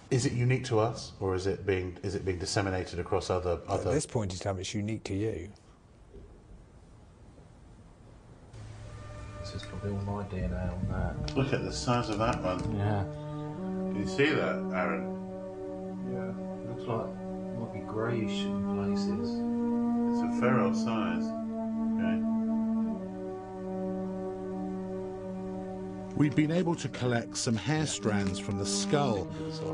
Is it unique to us, or is it being disseminated across other? At this point in time, it's unique to you. This is probably all my DNA on that. Look at the size of that one. Yeah. Can you see that, Aaron? Yeah. Looks like it might be greyish in places. It's a fair old size. Okay. We'd been able to collect some hair strands from the skull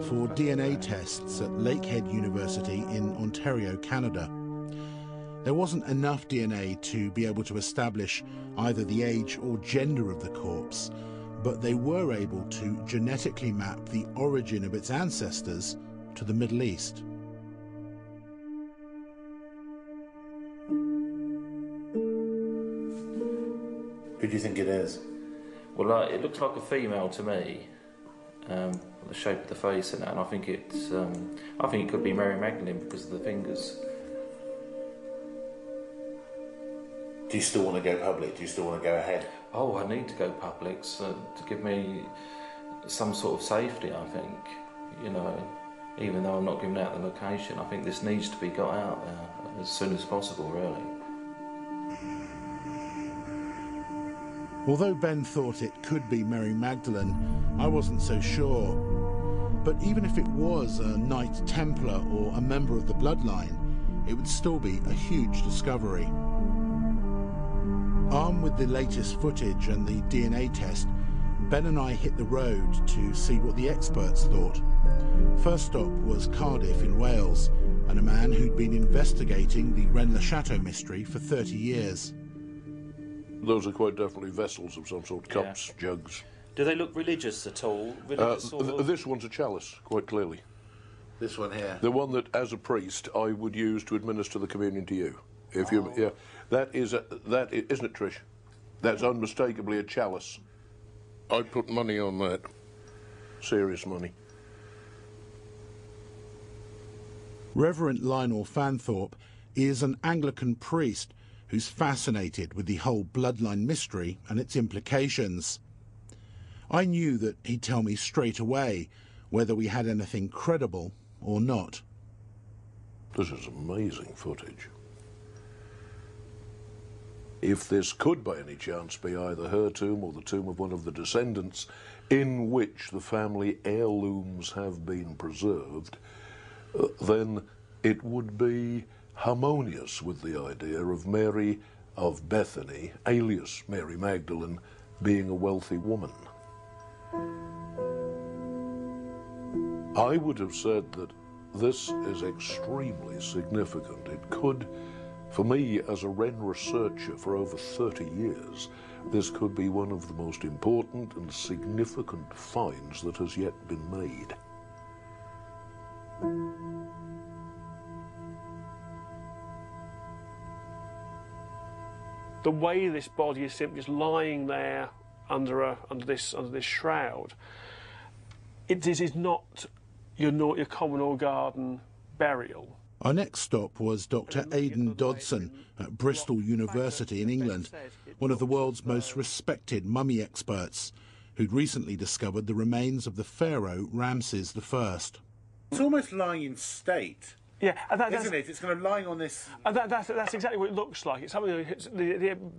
for DNA tests at Lakehead University in Ontario, Canada. There wasn't enough DNA to be able to establish either the age or gender of the corpse, but they were able to genetically map the origin of its ancestors to the Middle East. Who do you think it is? Well, it looks like a female to me, the shape of the face and that, and I think it's, I think it could be Mary Magdalene because of the fingers. Do you still want to go public? Do you still want to go ahead? Oh, I need to go public to give me some sort of safety, I think. You know, even though I'm not giving out the location, I think this needs to be got out there as soon as possible, really. Although Ben thought it could be Mary Magdalene, I wasn't so sure. But even if it was a Knight Templar or a member of the Bloodline, it would still be a huge discovery. Armed with the latest footage and the DNA test, Ben and I hit the road to see what the experts thought. First stop was Cardiff in Wales, and a man who'd been investigating the Rennes mystery for 30 years. Those are quite definitely vessels of some sort, cups, jugs. Do they look religious at all? Religious sort of? This one's a chalice, quite clearly. This one here? The one that, as a priest, I would use to administer the communion to you. If you, yeah, isn't it, Trish? That's unmistakably a chalice. I'd put money on that. Serious money. Reverend Lionel Fanthorpe is an Anglican priest who's fascinated with the whole Bloodline mystery and its implications. I knew that he'd tell me straight away whether we had anything credible or not. This is amazing footage. If this could by any chance be either her tomb or the tomb of one of the descendants in which the family heirlooms have been preserved, then it would be harmonious with the idea of Mary of Bethany, alias Mary Magdalene, being a wealthy woman. I would have said that this is extremely significant. It could, for me as a Rennes researcher for over 30 years, this could be one of the most important and significant finds that has yet been made. The way this body is simply just lying there under this shroud, this is not your common or garden burial. Our next stop was Dr. Aidan Dodson at Bristol University in England, one of the world's most respected mummy experts, who'd recently discovered the remains of the pharaoh Ramses I. It's almost lying in state. Yeah, isn't it? It's kind of lying on this. That's exactly what it looks like. It's something.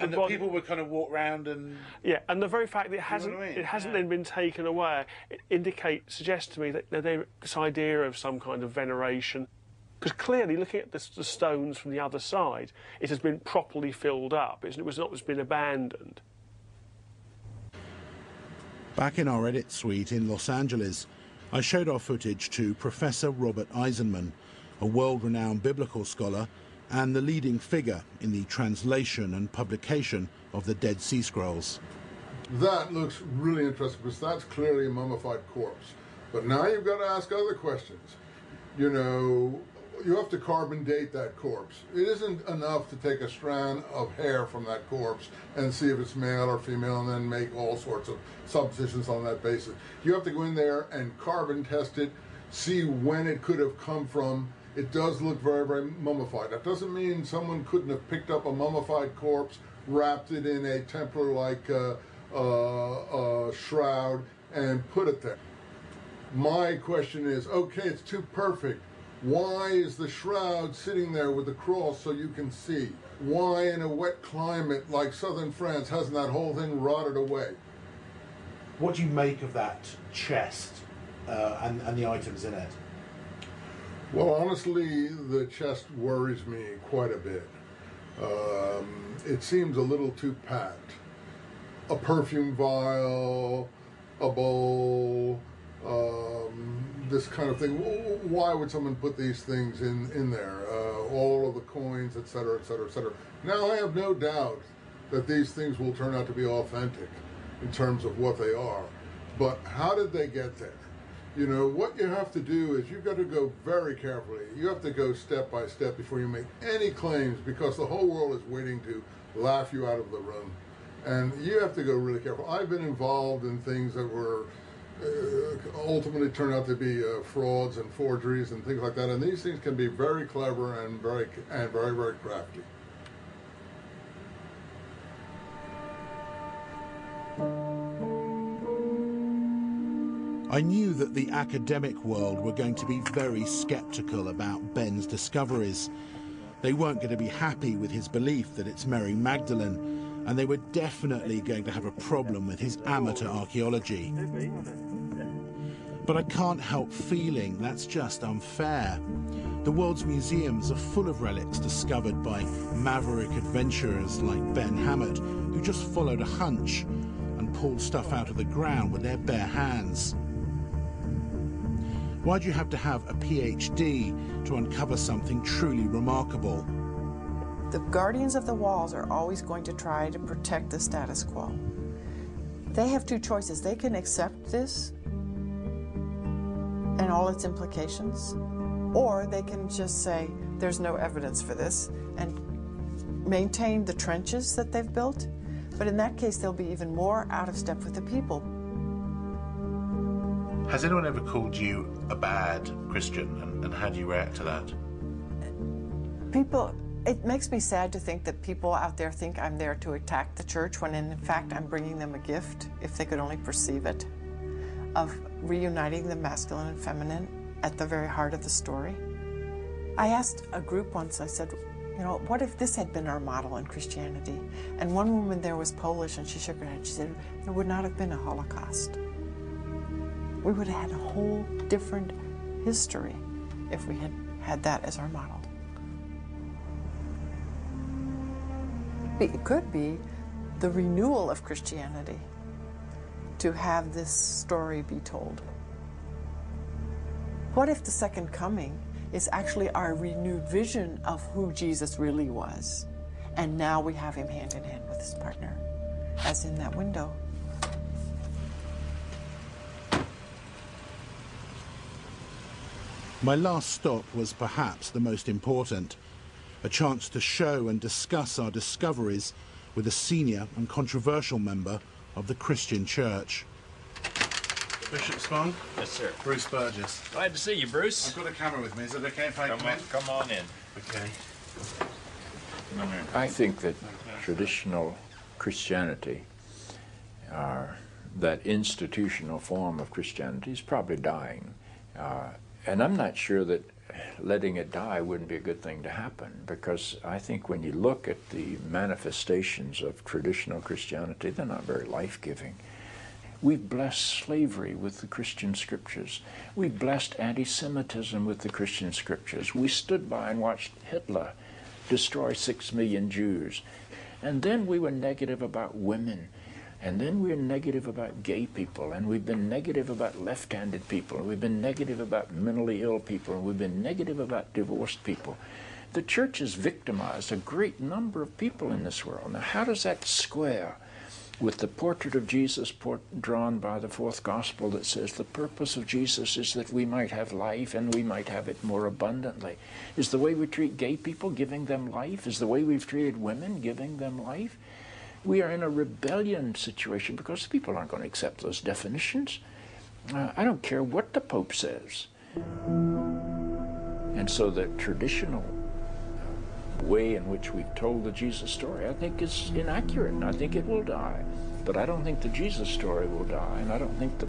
And the people would kind of walk round and. Yeah, and the very fact that it hasn't then been taken away, it suggests to me that there's this idea of some kind of veneration, because clearly, looking at the stones from the other side, it has been properly filled up. It was not just been abandoned. Back in our edit suite in Los Angeles, I showed our footage to Professor Robert Eisenman, a world-renowned biblical scholar and the leading figure in the translation and publication of the Dead Sea Scrolls. That looks really interesting because that's clearly a mummified corpse. But now you've got to ask other questions. You know, you have to carbon date that corpse. It isn't enough to take a strand of hair from that corpse and see if it's male or female and then make all sorts of suppositions on that basis. You have to go in there and carbon test it, see when it could have come from. It does look very, very mummified. That doesn't mean someone couldn't have picked up a mummified corpse, wrapped it in a Templar-like shroud, and put it there. My question is, okay, it's too perfect. Why is the shroud sitting there with the cross so you can see? Why in a wet climate like southern France hasn't that whole thing rotted away? What do you make of that chest and the items in it? Well, honestly, the chest worries me quite a bit. It seems a little too packed. A perfume vial, a bowl, this kind of thing. Why would someone put these things in there? All of the coins, etc., etc., etc. Now, I have no doubt that these things will turn out to be authentic in terms of what they are. But how did they get there? You know, what you have to do is you've got to go very carefully. You have to go step by step before you make any claims, because the whole world is waiting to laugh you out of the room. And you have to go really careful. I've been involved in things that were ultimately turned out to be frauds and forgeries and things like that. And these things can be very clever and very, very crafty. I knew that the academic world were going to be very skeptical about Ben's discoveries. They weren't going to be happy with his belief that it's Mary Magdalene, and they were definitely going to have a problem with his amateur archaeology. But I can't help feeling that's just unfair. The world's museums are full of relics discovered by maverick adventurers like Ben Hammet, who just followed a hunch and pulled stuff out of the ground with their bare hands. Why do you have to have a PhD to uncover something truly remarkable? The guardians of the walls are always going to try to protect the status quo. They have two choices. They can accept this and all its implications, or they can just say there's no evidence for this and maintain the trenches that they've built. But in that case, they'll be even more out of step with the people. Has anyone ever called you a bad Christian, and how do you react to that? People, it makes me sad to think that people out there think I'm there to attack the church, when in fact I'm bringing them a gift, if they could only perceive it, of reuniting the masculine and feminine at the very heart of the story. I asked a group once, I said, you know, what if this had been our model in Christianity? And one woman there was Polish, and she shook her head. She said, there would not have been a Holocaust. We would have had a whole different history if we had had that as our model. It could be the renewal of Christianity to have this story be told. What if the second coming is actually our renewed vision of who Jesus really was, and now we have him hand in hand with his partner, as in that window? My last stop was perhaps the most important, a chance to show and discuss our discoveries with a senior and controversial member of the Christian Church. Bishop Spong? Yes, sir. Bruce Burgess. Glad to see you, Bruce. I've got a camera with me. Is it okay if I come in? Come on in. Okay. I think that traditional Christianity, that institutional form of Christianity, is probably dying. And I'm not sure that letting it die wouldn't be a good thing to happen, because I think when you look at the manifestations of traditional Christianity, they're not very life-giving. We've blessed slavery with the Christian scriptures. We've blessed anti-Semitism with the Christian scriptures. We stood by and watched Hitler destroy 6 million Jews. And then we were negative about women. And then we're negative about gay people, and we've been negative about left-handed people, and we've been negative about mentally ill people, and we've been negative about divorced people. The church has victimized a great number of people in this world. Now, how does that square with the portrait of Jesus drawn by the fourth gospel that says the purpose of Jesus is that we might have life and we might have it more abundantly? Is the way we treat gay people giving them life? Is the way we've treated women giving them life? We are in a rebellion situation because people aren't going to accept those definitions. I don't care what the Pope says. And so the traditional way in which we've told the Jesus story, I think, is inaccurate, and I think it will die. But I don't think the Jesus story will die, and I don't think the